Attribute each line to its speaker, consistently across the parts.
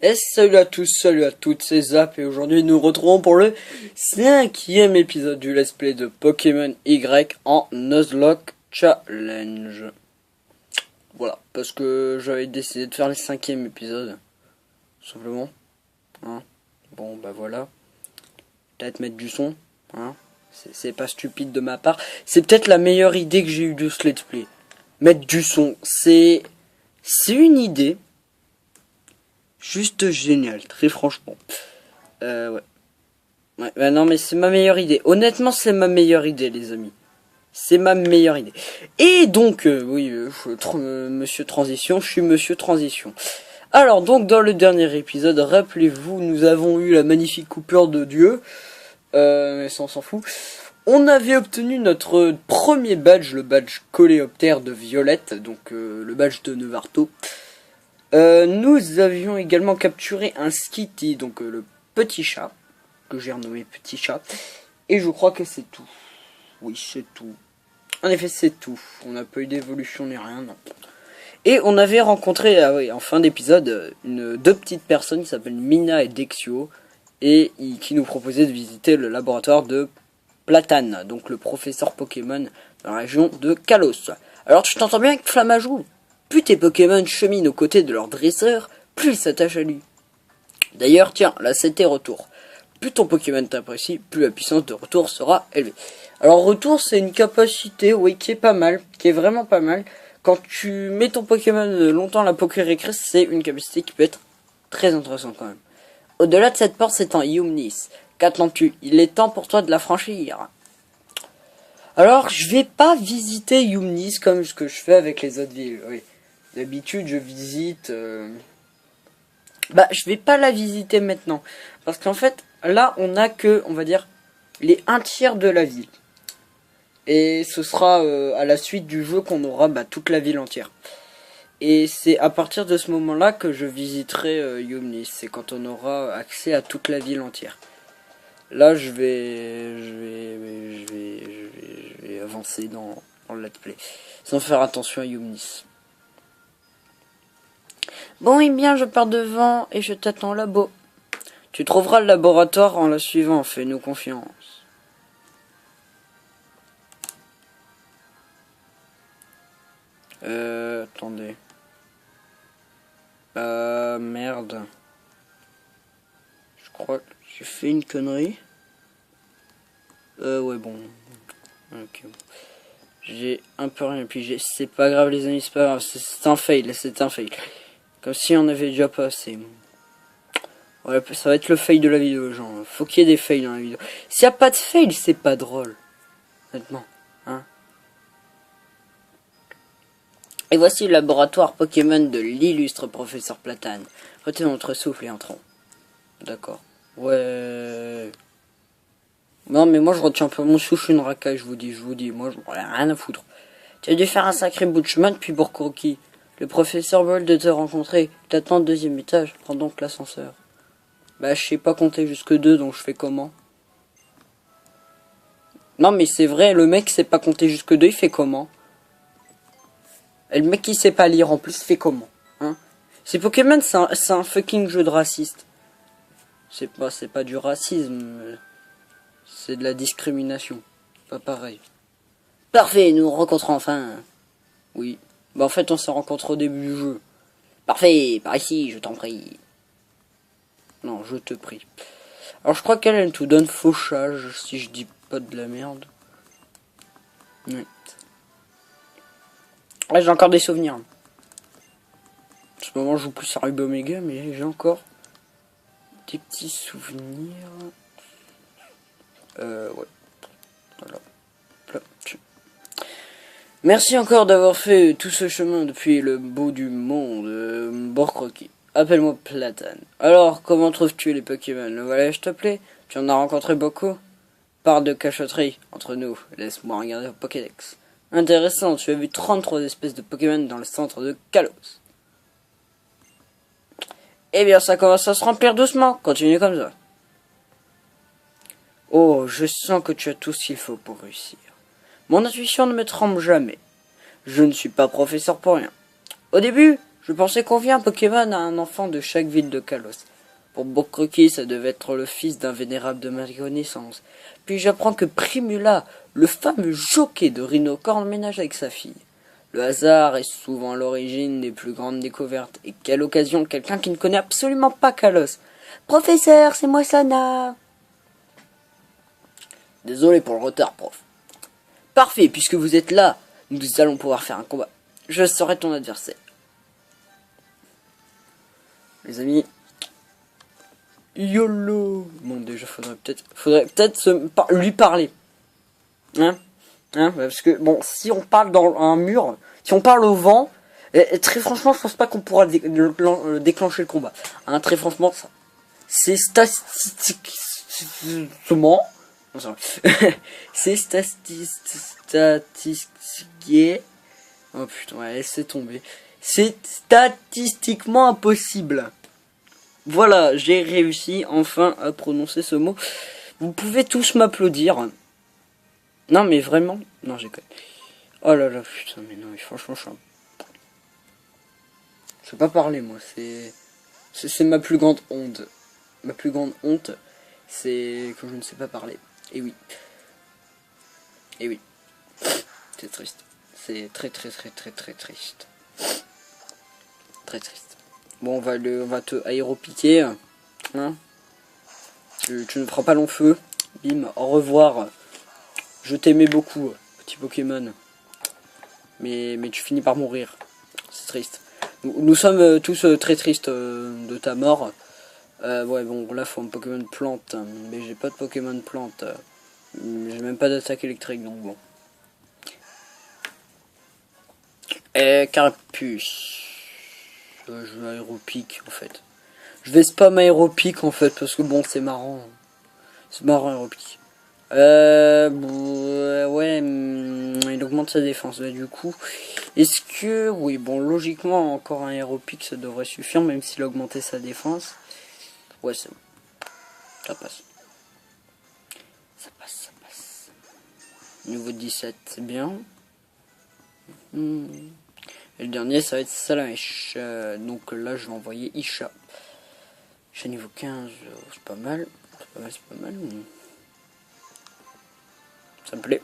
Speaker 1: Et salut à tous, salut à toutes, c'est Zap et aujourd'hui nous nous retrouvons pour le 5e épisode du let's play de Pokémon Y en Nuzlocke Challenge. Voilà, parce que j'avais décidé de faire le 5e épisode, tout simplement. Hein. Bon bah voilà, peut-être mettre du son, hein. C'est pas stupide de ma part, c'est peut-être la meilleure idée que j'ai eue de ce let's play. Mettre du son, c'est une idée. Juste génial, très franchement. Ouais. Bah non, mais c'est ma meilleure idée. Honnêtement, c'est ma meilleure idée, les amis. C'est ma meilleure idée. Et donc, Monsieur Transition, je suis Monsieur Transition. Alors, donc, dans le dernier épisode, rappelez-vous, nous avons eu la magnifique coupure de Dieu. Mais ça, on s'en fout. On avait obtenu notre premier badge, le badge Coléoptère de Violette, donc le badge de Nevarto. Nous avions également capturé un Skitty, donc le petit chat, que j'ai renommé Petit Chat. Et je crois que c'est tout. Oui, c'est tout. En effet, c'est tout. On n'a pas eu d'évolution ni rien, non. Et on avait rencontré, en fin d'épisode, deux petites personnes qui s'appellent Mina et Dexio, et qui nous proposaient de visiter le laboratoire de Platane, donc le professeur Pokémon dans la région de Kalos. Alors tu t'entends bien avec Flamajou? Plus tes Pokémon cheminent aux côtés de leur dresseur, plus ils s'attachent à lui. D'ailleurs, tiens, là c'était retour. Plus ton Pokémon t'apprécie, plus la puissance de retour sera élevée. Alors retour, c'est une capacité, oui, qui est pas mal, qui est vraiment pas mal. Quand tu mets ton Pokémon longtemps à la Pokérécresse, c'est une capacité qui peut être très intéressante quand même. Au-delà de cette porte, c'est un Yumnis. Qu'attends-tu? Il est temps pour toi de la franchir. Alors, je vais pas visiter Yumnis comme ce que je fais avec les autres villes, oui. D'habitude, je visite... Bah, je vais pas la visiter maintenant. Parce qu'en fait, là, on a que, on va dire, les 1/3 de la ville. Et ce sera à la suite du jeu qu'on aura toute la ville entière. Et c'est à partir de ce moment-là que je visiterai Yumnis. C'est quand on aura accès à toute la ville entière. Là, je vais avancer dans le let's play. Sans faire attention à Yumnis. Bon, et bien, je pars devant et je t'attends au labo. Tu trouveras le laboratoire en la suivant, fais-nous confiance. Attendez. Merde. Je crois que j'ai fait une connerie. Ouais, bon. Ok. J'ai un peu rien pigé. C'est pas grave, les amis, c'est pas grave. C'est un fail, c'est un fail. Comme si on avait déjà passé. Ouais, ça va être le fail de la vidéo, genre. Faut qu'il y ait des fails dans la vidéo. S'il n'y a pas de fail, c'est pas drôle. Honnêtement. Hein. Et voici le laboratoire Pokémon de l'illustre professeur Platane. Retenez notre souffle et entrons. D'accord. Ouais. Non, mais moi je retiens pas mon souffle, une racaille, je vous dis. Moi, je n'en ai rien à foutre. Tu as dû faire un sacré bout de chemin depuis Bourg-Croquis. Le professeur veut de te rencontrer. T'attends au 2e étage. Prends donc l'ascenseur. Bah, je sais pas compter jusque 2, donc je fais comment? Non, mais c'est vrai, le mec sait pas compter jusque 2, il fait comment? Et le mec qui sait pas lire en plus, fait comment? Hein? C'est Pokémon, c'est un fucking jeu de raciste. C'est pas du racisme. C'est de la discrimination. Pas pareil. Parfait, nous rencontrons enfin. Oui. Bah en fait, on se rencontre au début du jeu. Parfait, par ici, je t'en prie. Non, je te prie. Alors je crois qu'elle te donne fauchage, si je dis pas de la merde. Ouais. Ouais, j'ai encore des souvenirs. En ce moment, je joue plus à Ruby Omega, mais j'ai encore des petits souvenirs. Ouais. Voilà. Merci encore d'avoir fait tout ce chemin depuis le bout du monde, Bourg-Croquis. Appelle-moi Platane. Alors, comment trouves-tu les Pokémon? Le voilà, je te plaît? Tu en as rencontré beaucoup? Parle de cachotterie entre nous. Laisse-moi regarder au Pokédex. Intéressant, tu as vu 33 espèces de Pokémon dans le centre de Kalos. Eh bien, ça commence à se remplir doucement. Continue comme ça. Oh, je sens que tu as tout ce qu'il faut pour réussir. Mon intuition ne me trompe jamais. Je ne suis pas professeur pour rien. Au début, Je pensais confier un Pokémon à un enfant de chaque ville de Kalos. Pour Bourg-Croquis, ça devait être le fils d'un vénérable de ma connaissance. Puis j'apprends que Primula, le fameux jockey de Rhinocorne, emménage avec sa fille. Le hasard est souvent à l'origine des plus grandes découvertes. Et quelle occasion, quelqu'un qui ne connaît absolument pas Kalos. Professeur, c'est moi Sana. Désolé pour le retard, prof. Parfait, puisque vous êtes là, nous allons pouvoir faire un combat. Je serai ton adversaire. Les amis, YOLO. Bon, déjà, faudrait peut-être lui parler. Hein, parce que, bon, si on parle dans un mur, si on parle au vent, très franchement, je pense pas qu'on pourra déclencher le combat. Hein, très franchement, c'est statistiquement, c'est statistiqué. Oh putain, ouais, laissez tomber. C'est statistiquement impossible. Voilà, j'ai réussi enfin à prononcer ce mot. Vous pouvez tous m'applaudir. Non mais vraiment. Non, j'ai quand même. Oh là là, putain, mais non, mais franchement, je sais pas parler, moi. C'est ma plus grande honte. Ma plus grande honte, c'est que je ne sais pas parler. Et oui. Et oui. C'est triste. C'est très triste. Très triste. Bon, on va te aéropiquer. Hein, tu ne feras pas long feu. Bim, au revoir. Je t'aimais beaucoup, petit Pokémon. Mais tu finis par mourir. C'est triste. Nous sommes tous très tristes de ta mort. Ouais, bon, là, faut un Pokémon plante. Mais j'ai pas de Pokémon plante. J'ai même pas d'attaque électrique, donc bon. Carapuce. Je veux aéropique, en fait. Je vais spam aéropique, en fait, parce que bon, c'est marrant. C'est marrant, aéropique. Ouais, il augmente sa défense. Bah, du coup, est-ce que... Oui, bon, logiquement, encore un aéropique, ça devrait suffire, même s'il a augmenté sa défense. Ouais, c'est bon. Ça passe. Ça passe. Niveau 17, c'est bien. Et le dernier, ça va être Salamèche. Donc là, je vais envoyer Isha. Isha niveau 15, c'est pas mal. C'est pas mal. Ça me plaît.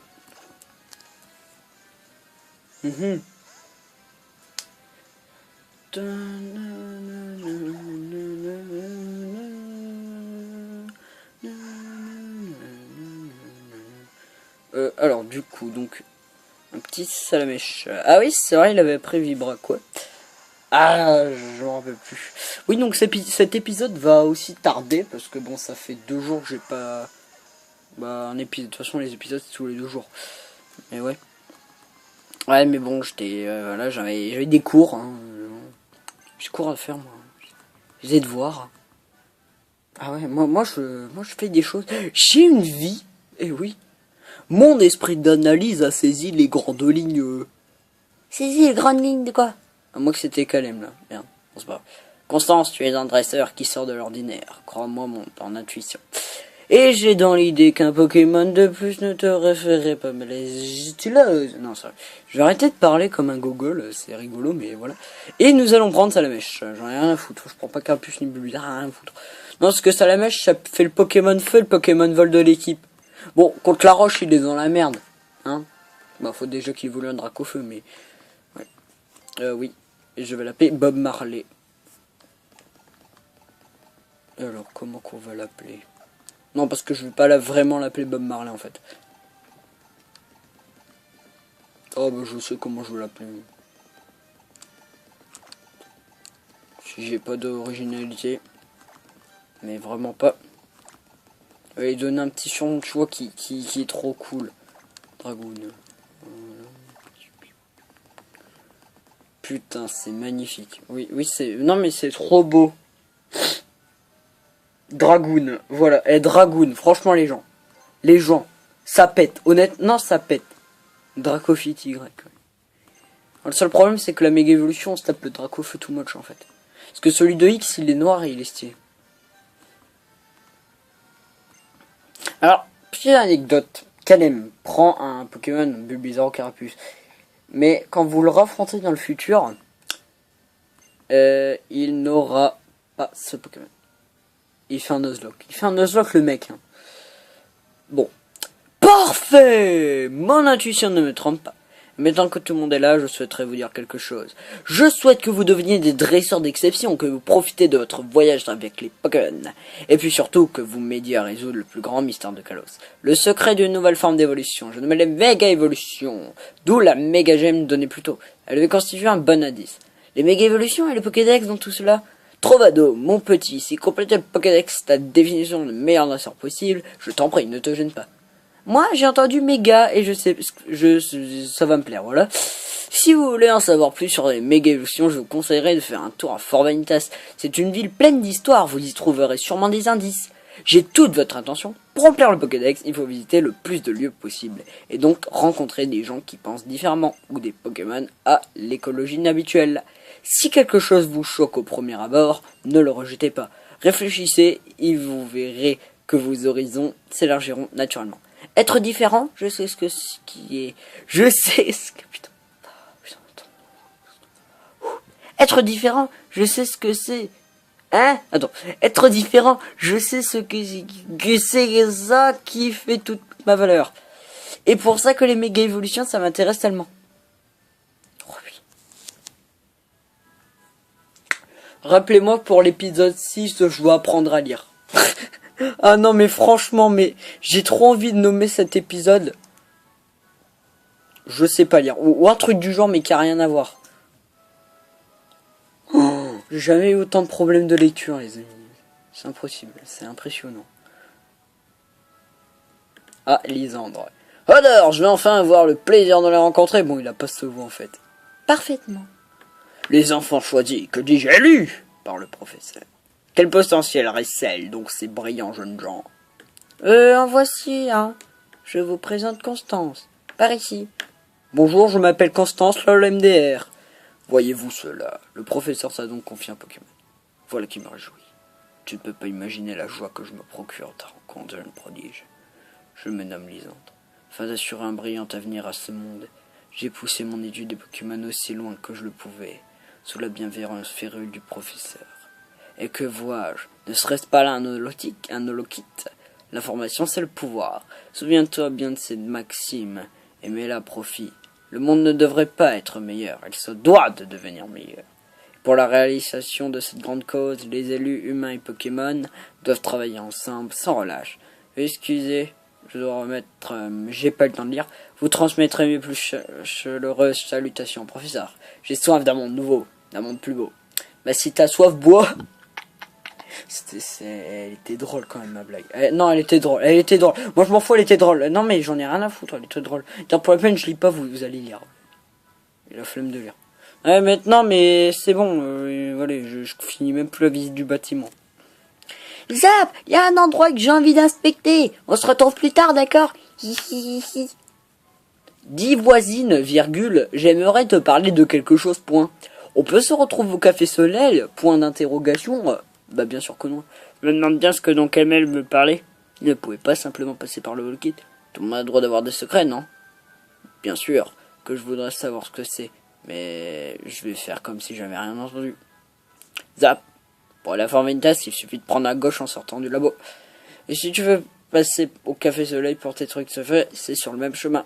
Speaker 1: Alors, du coup, donc... Un petit Salamèche. Ah oui, c'est vrai, il avait prévibra quoi. Ah, je m'en rappelle plus. Oui, donc cet épisode va aussi tarder, parce que bon, ça fait 2 jours que j'ai pas... Bah, un épisode. De toute façon, les épisodes, c'est tous les 2 jours. Mais ouais. Ouais, mais bon, j'étais... voilà, j'avais des cours. Hein. J'ai cours à faire, moi. J'ai des devoirs. Ah ouais, moi, je fais des choses. J'ai une vie. Eh oui. Mon esprit d'analyse a saisi les grandes lignes. Saisi les grandes lignes de quoi? À moi que c'était Kalem, là. Merde, bon, c'est pas grave. Constance, tu es un dresseur qui sort de l'ordinaire. Crois-moi mon intuition. Et j'ai dans l'idée qu'un Pokémon de plus ne te référerait pas malaise. Tu l'as... Non, ça... Je vais arrêter de parler comme un gogol, c'est rigolo, mais voilà. Et nous allons prendre Salamèche. J'en ai rien à foutre. Je prends pas Carapuce ni Bulbizarre, rien à foutre. Non, parce que Salamèche, ça fait le Pokémon feu, le Pokémon vol de l'équipe. Bon, contre la roche, il est dans la merde. Hein. Bah, faut déjà qu'il voulait un Dracofeu, mais... Ouais. Oui. Et je vais l'appeler Bob Marley. Alors, comment qu'on va l'appeler? Non, parce que je vais pas vraiment l'appeler Bob Marley, en fait. Oh, bah, je sais comment je vais l'appeler. Si j'ai pas d'originalité. Mais vraiment pas. Je vais lui donner un petit surnom, tu vois, qui est trop cool. Dragoon. Voilà. Putain, c'est magnifique. Oui, c'est... Non, mais c'est trop beau. Dragoon. Voilà. Et Dragoon. Franchement, les gens. Ça pète. Honnêtement, ça pète. Dracofit Y. Le seul problème, c'est que la méga évolution, on se tape le Dracofeu too much, en fait. Parce que celui de X, il est noir et il est stylé. Alors, petite anecdote. Kalem prend un Pokémon Bulbizarre Carapuce. Mais quand vous le raffrontez dans le futur, il n'aura pas ce Pokémon. Il fait un Nuzlocke. Il fait un Nuzlocke le mec. Hein. Bon. Parfait! Mon intuition ne me trompe pas. Maintenant que tout le monde est là, je souhaiterais vous dire quelque chose. Je souhaite que vous deveniez des dresseurs d'exception, que vous profitez de votre voyage avec les Pokémon. Et puis surtout, que vous m'aidiez à résoudre le plus grand mystère de Kalos. Le secret d'une nouvelle forme d'évolution. Je nomme les méga évolutions. D'où la méga gemme donnée plus tôt. Elle devait constituer un bon indice. Les méga évolutions et le Pokédex dans tout cela. Trovado, mon petit, si compléter le Pokédex ta définition de meilleur lanceur possible, je t'en prie, ne te gêne pas. Moi, j'ai entendu méga et je sais, ça va me plaire, voilà. Si vous voulez en savoir plus sur les méga évolutions, je vous conseillerais de faire un tour à Fort Vanitas. C'est une ville pleine d'histoires, vous y trouverez sûrement des indices. J'ai toute votre attention. Pour remplir le Pokédex, il faut visiter le plus de lieux possible. Et donc, rencontrer des gens qui pensent différemment, ou des Pokémon à l'écologie inhabituelle. Si quelque chose vous choque au premier abord, ne le rejetez pas. Réfléchissez et vous verrez que vos horizons s'élargiront naturellement. Être différent, je sais ce qui est... Je sais ce que... Putain. Être différent, je sais ce que c'est. Hein? Attends. Être différent, je sais ce que c'est ça qui fait toute ma valeur. Et pour ça que les méga évolutions, ça m'intéresse tellement. Oh oui. Rappelez-moi pour l'épisode 6, je dois apprendre à lire. Ah non mais franchement, mais j'ai trop envie de nommer cet épisode. Je sais pas lire. Ou un truc du genre mais qui a rien à voir. Oh, j'ai jamais eu autant de problèmes de lecture les amis. C'est impossible, c'est impressionnant. Ah, Lisandre. Alors, je vais enfin avoir le plaisir de la rencontrer. Bon, il a pas ce voix en fait. Parfaitement. Les enfants choisis, que dis-je, élus par le professeur. Quel potentiel récèle donc ces brillants jeunes gens. En voici un. Je vous présente Constance. Par ici. Bonjour, je m'appelle Constance, LMDR. Voyez-vous cela, le professeur s'est donc confié un Pokémon. Voilà qui me réjouit. Tu ne peux pas imaginer la joie que je me procure en ta rencontre, jeune prodige. Je me nomme Lisandre. Afin d'assurer un brillant avenir à ce monde, j'ai poussé mon étude des Pokémon aussi loin que je le pouvais, sous la bienveillance férule du professeur. Et que vois-je? Ne serait-ce pas là un holokite? L'information, c'est le pouvoir. Souviens-toi bien de cette maxime, et mets-la à profit. Le monde ne devrait pas être meilleur, il se doit de devenir meilleur. Pour la réalisation de cette grande cause, les élus humains et Pokémon doivent travailler ensemble sans relâche. Excusez, je dois remettre... j'ai pas le temps de lire. Vous transmettrez mes plus chaleureuses salutations, professeur. J'ai soif d'un monde nouveau, d'un monde plus beau. Bah si t'as soif, bois. Elle était drôle quand même ma blague. Non, elle était drôle. Moi je m'en fous, elle était drôle. Non mais j'en ai rien à foutre, elle était drôle. Tiens, pour la peine je lis pas, vous allez lire. J'ai la flemme de lire. Ouais, maintenant, mais c'est bon. Voilà, je finis même plus la visite du bâtiment. Zap, il y a un endroit que j'ai envie d'inspecter. On se retrouve plus tard, d'accord? Dis voisine, virgule, j'aimerais te parler de quelque chose, point. On peut se retrouver au Café Soleil, point d'interrogation. Bah bien sûr que non. Je me demande bien ce que donc elle me parlait. Il ne pouvait pas simplement passer par le Volkit. Tout le monde a le droit d'avoir des secrets, non? Bien sûr que je voudrais savoir ce que c'est. Mais je vais faire comme si j'avais rien entendu. Zap. Pour la Vanitas, il suffit de prendre à gauche en sortant du labo. Et si tu veux passer au Café Soleil pour tes trucs se fait, c'est sur le même chemin.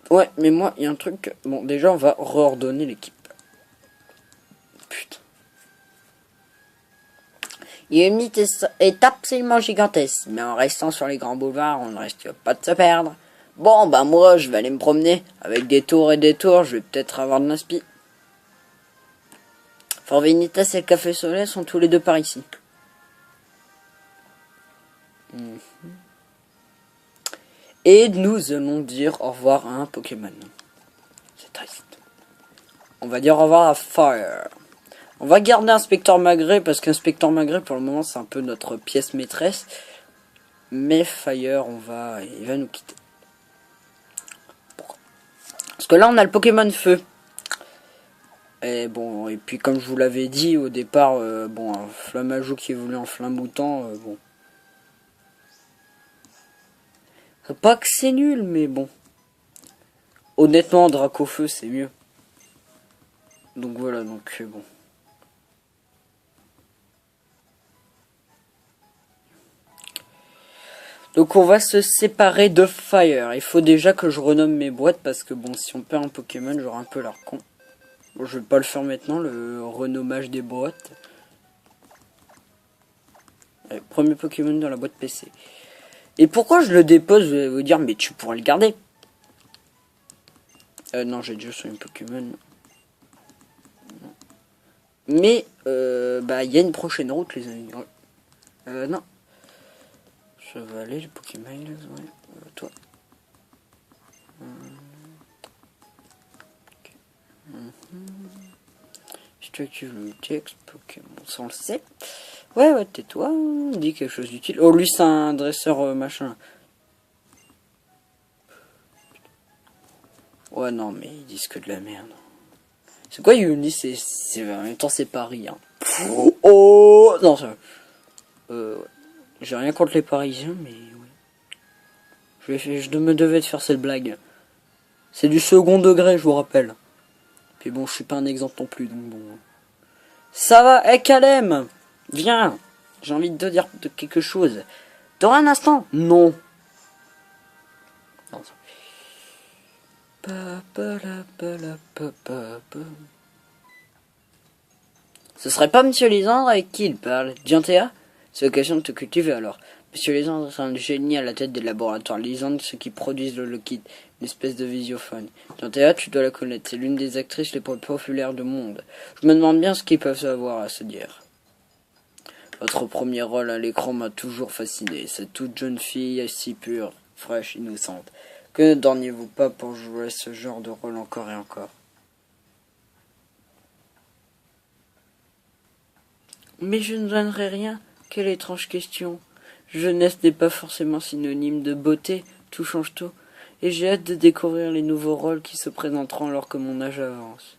Speaker 1: Ouais, mais moi, il y a un truc... Bon, déjà, on va reordonner l'équipe. Putain. Il y a une mythe est absolument gigantesque, mais en restant sur les grands boulevards, on ne risque pas de se perdre. Bon, bah moi, je vais aller me promener. Avec des tours et des tours, je vais peut-être avoir de l'inspi. Fort Vanitas et le Café Soleil sont tous les deux par ici. Et nous allons dire au revoir à un Pokémon. C'est triste. On va dire au revoir à Fire. On va garder Inspecteur Magret parce qu'Inspecteur Magret pour le moment c'est un peu notre pièce maîtresse. Mais Fire, il va nous quitter. Parce que là on a le Pokémon Feu. Et bon, et puis comme je vous l'avais dit au départ, bon, un Flammajou qui évolue en Flammoutant, bon. Pas que c'est nul, mais bon. Honnêtement, Dracofeu c'est mieux. Donc voilà, donc bon. Donc on va se séparer de Fire. Il faut déjà que je renomme mes boîtes parce que bon, si on perd un Pokémon, j'aurai un peu l'air con. Bon, je vais pas le faire maintenant, le renommage des boîtes. Allez, premier Pokémon dans la boîte PC. Et pourquoi je le dépose, vous allez vous dire, mais tu pourrais le garder. Non, j'ai déjà sur une Pokémon. Non. Mais, bah, il y a une prochaine route, les amis. Non. Je vais aller, le Pokémon, ouais. Toi. Okay. Si tu actives le texte, Pokémon, sans le sait. Ouais, tais-toi, dis quelque chose d'utile. Oh, lui, c'est un dresseur machin. Ouais, non, mais ils disent que de la merde. C'est quoi, Uni? En même temps, c'est Paris, hein. Oh, non, ça. J'ai rien contre les Parisiens, mais oui. Je me devais de faire cette blague. C'est du second degré, je vous rappelle. Puis bon, je suis pas un exemple non plus, donc bon. Ça va, hey, Kalem, viens. J'ai envie de te dire quelque chose. Dans un instant? Non. Non. Ce serait pas Monsieur Lisandre avec qui il parle? Diantea? C'est l'occasion de te cultiver alors. Monsieur Lisandre, c'est un génie à la tête des laboratoires Lisandre, ceux qui produisent le liquide, une espèce de visiophone. Diantea, tu dois la connaître, c'est l'une des actrices les plus populaires du monde. Je me demande bien ce qu'ils peuvent avoir à se dire. Votre premier rôle à l'écran m'a toujours fasciné. Cette toute jeune fille si pure, fraîche, innocente. Que ne dormiez-vous pas pour jouer ce genre de rôle encore et encore? Mais je ne donnerai rien. Quelle étrange question. Jeunesse n'est pas forcément synonyme de beauté, tout change tout. Et j'ai hâte de découvrir les nouveaux rôles qui se présenteront alors que mon âge avance.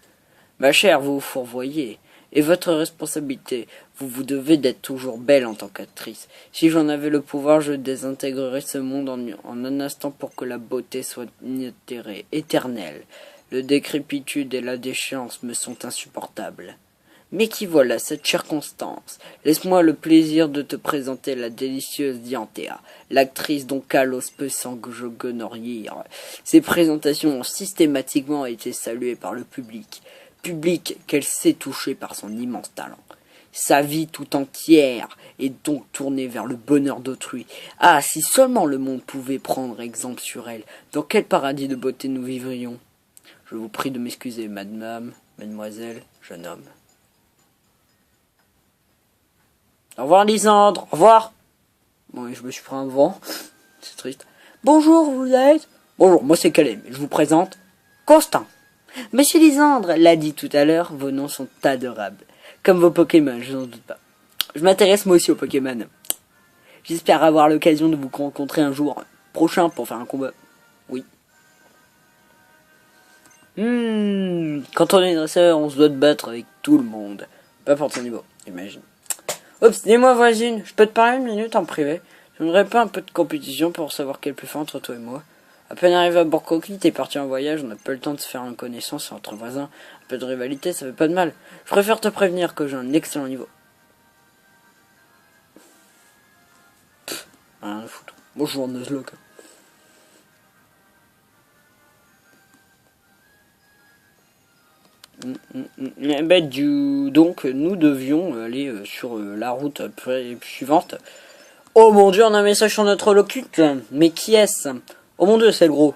Speaker 1: Ma chère, vous vous fourvoyez. Et votre responsabilité, vous devez d'être toujours belle en tant qu'actrice. Si j'en avais le pouvoir, je désintégrerais ce monde en un instant pour que la beauté soit inaltérée, éternelle. Le décrépitude et la déchéance me sont insupportables. Mais qui voilà cette circonstance? Laisse-moi le plaisir de te présenter la délicieuse Diantea, l'actrice dont Kalos peut s'engonorrir. Ses présentations ont systématiquement été saluées par le public qu'elle sait toucher par son immense talent. Sa vie tout entière est donc tournée vers le bonheur d'autrui. Ah, si seulement le monde pouvait prendre exemple sur elle, dans quel paradis de beauté nous vivrions? Je vous prie de m'excuser, madame, mademoiselle, jeune homme. Au revoir, Lisandre, au revoir. Bon, je me suis pris un vent, c'est triste. Bonjour, vous êtes? Bonjour, moi c'est Kalem, je vous présente Constant. Monsieur Lisandre l'a dit tout à l'heure, vos noms sont adorables. Comme vos Pokémon, je n'en doute pas. Je m'intéresse moi aussi aux Pokémon. J'espère avoir l'occasion de vous rencontrer un jour prochain pour faire un combat. Oui. Quand on est dresseur, on se doit de battre avec tout le monde. Pas pour ton niveau, imagine. Oups, dis-moi voisine, je peux te parler une minute en privé? J'aimerais pas un peu de compétition pour savoir qui est le plus fort entre toi et moi? À peine arrivé à Borcoquille, t'es parti en voyage, on n'a pas le temps de se faire une connaissance entre voisins. Un peu de rivalité, ça fait pas de mal. Je préfère te prévenir que j'ai un excellent niveau. Rien à foutre. Moi je joue en Nuzlocke. Donc nous devions aller sur la route suivante. Oh mon dieu, on a un message sur notre locute. Mais qui est-ce? Oh mon dieu, c'est le gros.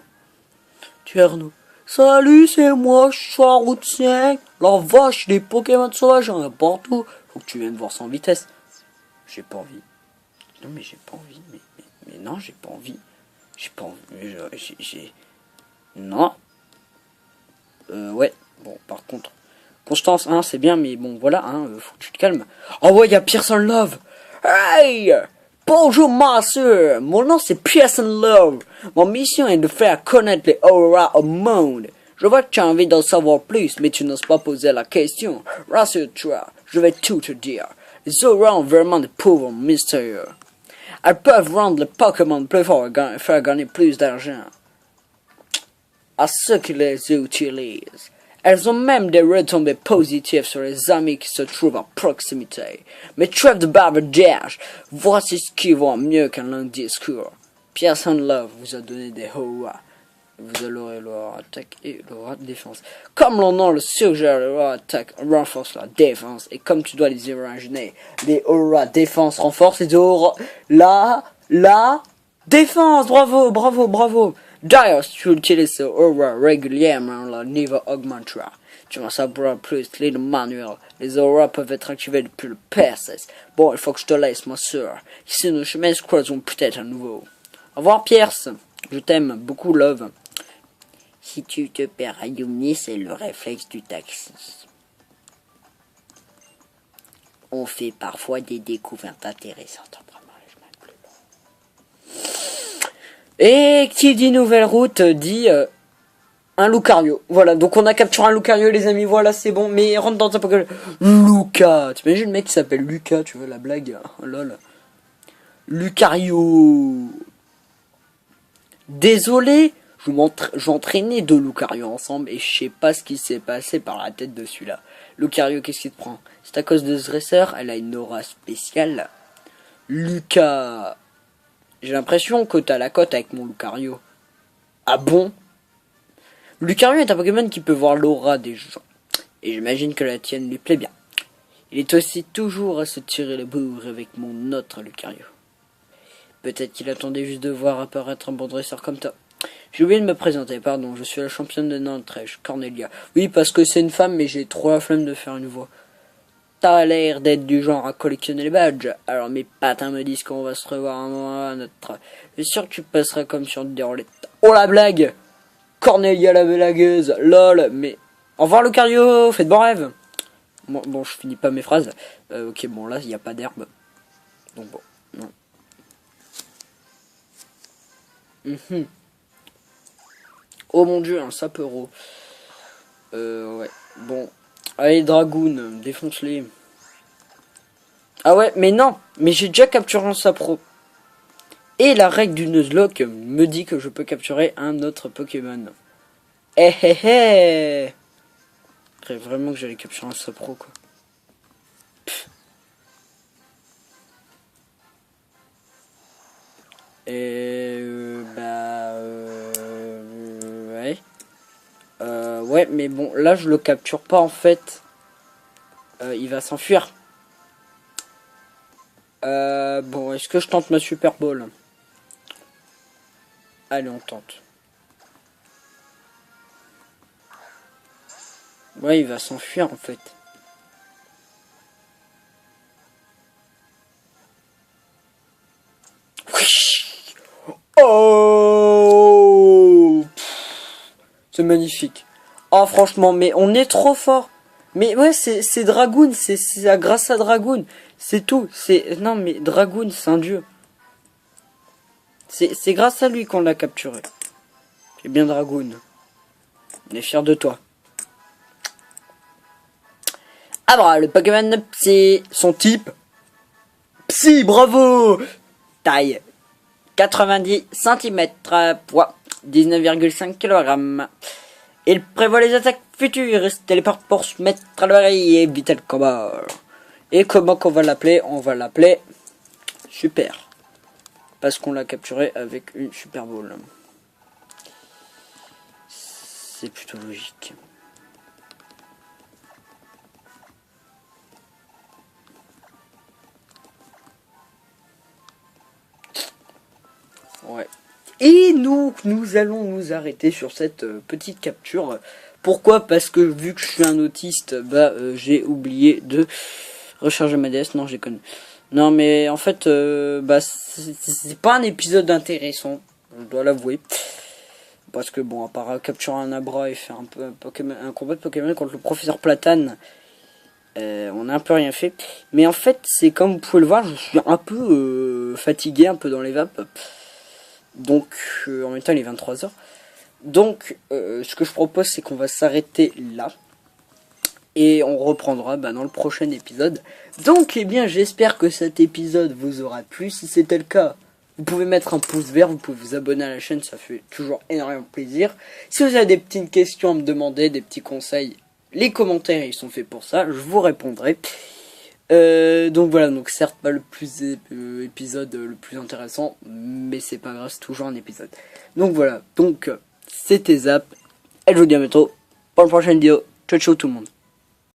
Speaker 1: Tierno. Salut, c'est moi, je suis sur la route 5. La vache, les Pokémon sauvages, il y en a partout. Faut que tu viennes voir sans vitesse. J'ai pas envie. Non mais j'ai pas envie. Mais non, j'ai pas envie. J'ai pas envie. J'ai... Non. Ouais. Bon, par contre... Constance, hein, c'est bien, mais bon, voilà, hein, faut que tu te calmes. Oh ouais, y'a Pearson Love. Hey! Bonjour, ma soeur. Mon nom c'est Pearson Love. Mon mission est de faire connaître les auroras au monde. Je vois que tu as envie d'en savoir plus, mais tu n'oses pas poser la question. Rassure-toi, je vais tout te dire. Les auroras ont vraiment de pauvres mystérieux. Elles peuvent rendre les Pokémon plus forts et faire gagner plus d'argent à ceux qui les utilisent. Elles ont même des retombées positives sur les amis qui se trouvent à proximité. Mais trêve de bavardage, voici ce qui va mieux qu'un long discours. Peace and Love vous a donné des aura. Vous aurez l'aura attaque et l'aura défense. Comme leur nom le suggère, l'aura attaque renforce la défense. Et comme tu dois les imaginer, les aura défense renforcent les aura la défense. Bravo, bravo, bravo. D'ailleurs, si tu utilises aura régulièrement, le niveau augmentera. Tu en savoir plus, les manuels. Les auras peuvent être activés depuis le PSS. Bon, il faut que je te laisse, ma soeur. Ici, nos chemins se croiseront peut-être à nouveau. Au revoir, Pierce. Je t'aime. Beaucoup, love. Si tu te perds à Yumi, c'est le réflexe du taxi. On fait parfois des découvertes intéressantes. Et qui dit nouvelle route dit un Lucario. Voilà, donc on a capturé un Lucario, les amis. Voilà, c'est bon. Mais rentre dans ta Pokémon. Luca. T'imagines le mec qui s'appelle Lucas, tu vois la blague. Oh, lol. Lucario. Désolé, j'entraînais deux Lucario ensemble et je sais pas ce qui s'est passé par la tête de celui-là. Lucario, qu'est-ce qui te prend? C'est à cause de ce dresseur, elle a une aura spéciale. Lucas. J'ai l'impression que t'as la cote avec mon Lucario. Ah bon? Lucario est un Pokémon qui peut voir l'aura des gens. Et j'imagine que la tienne lui plaît bien. Il est aussi toujours à se tirer le bourre avec mon autre Lucario. Peut-être qu'il attendait juste de voir apparaître un bon dresseur comme toi. J'ai oublié de me présenter, pardon, je suis la championne de Nantes, Cornelia. Oui, parce que c'est une femme, mais j'ai trop la flemme de faire une voix. T'as l'air d'être du genre à collectionner les badges. Alors mes patins me disent qu'on va se revoir un moment à notre... Je suis sûr que tu passeras comme sur des roulettes. Oh la blague! Cornelia la blagueuse, lol, mais... Au revoir Lucario, faites bon rêve. Bon, je finis pas mes phrases. Ok, bon là, il n'y a pas d'herbe. Donc bon, non. Oh mon dieu, un sapero. Ouais, bon. Allez, Dragoon, défonce-les. Ah ouais, mais non, mais j'ai déjà capturé un sapro. Et la règle du Nuzlocke me dit que je peux capturer un autre Pokémon. Eh eh eh. Je croyais vraiment que j'allais capturer un sapro, quoi. Pff. Et ouais. Ouais, mais bon, là je le capture pas en fait. Il va s'enfuir. Bon, est-ce que je tente ma Super Bowl? Allez, on tente. Ouais, il va s'enfuir en fait. Oh, c'est magnifique. Oh, franchement, mais on est trop fort. Mais ouais, c'est Dragoon, c'est grâce à Dragoon. C'est tout. Non, mais Dragoon, c'est un dieu. C'est grâce à lui qu'on l'a capturé. C'est bien Dragoon. On est fiers de toi. Ah bah, le Pokémon Psy, son type. Psy, bravo. Taille 90 cm, poids 19,5 kg. Il prévoit les attaques futures, il se téléporte pour se mettre à l'oreille et éviter le combat. Et comment qu'on va l'appeler? On va l'appeler Super. Parce qu'on l'a capturé avec une Super Ball. C'est plutôt logique. Ouais. Et nous allons nous arrêter sur cette petite capture. Pourquoi? Parce que vu que je suis un autiste, j'ai oublié de recharger ma DS. Non, j'ai connu. Non, mais en fait, c'est pas un épisode intéressant, je dois l'avouer. Parce que bon, à part capturer un Abra et faire un combat de Pokémon contre le professeur Platane, on a un peu rien fait. Mais en fait, c'est comme vous pouvez le voir, je suis un peu fatigué, un peu dans les vapes. Donc, en même temps, il est 23h. Donc, ce que je propose, c'est qu'on va s'arrêter là. Et on reprendra dans le prochain épisode. Donc, eh bien, j'espère que cet épisode vous aura plu. Si c'était le cas, Vous pouvez mettre un pouce vert, vous pouvez vous abonner à la chaîne, ça fait toujours énormément plaisir. Si vous avez des petites questions à me demander, des petits conseils, les commentaires ils sont faits pour ça, je vous répondrai. Donc voilà, donc certes pas le plus épisode le plus intéressant, mais c'est pas grave, c'est toujours un épisode. Donc voilà, donc c'était Zap, et je vous dis à bientôt pour une prochaine vidéo. Ciao ciao tout le monde.